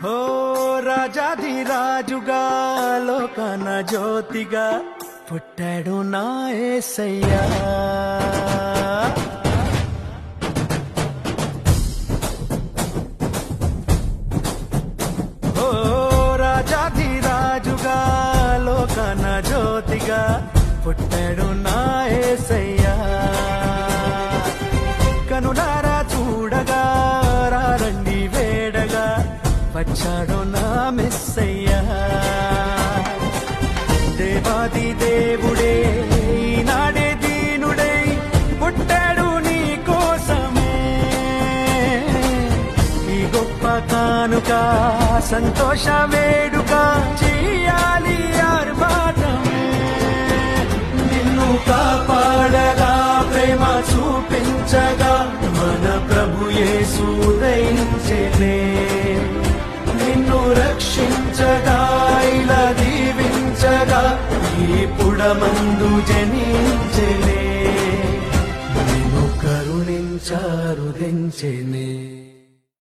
ఓ రాజాధిరాజుగా లోకన జ్యోతిగా పుట్టాడు నా యేసయ్యా. ఓ రాజాధిరాజుగా లోకన జ్యోతిగా పుట్టాడు నా యేసయ్యా. కనులారా చూడగా రండి వేడగా వచ్చాడు నా మెస్సయ్యా. దేవాది దేవుడే ఈనాడే దీనుడై పుట్టాడు నీ కోసమే. ఈ గొప్ప కానుక సంతోష వేడుక చెయ్యాలి ఆర్భాటమే. నిన్ను కాపాడగా ప్రేమ చూపించగా మన ప్రభు యేసు ఉదయించెనే. నిన్ను రక్షించగా ఇలా దీవించగా ఈ పుడమందు జనించెనే. నిన్ను కరుణించారు దించెనే.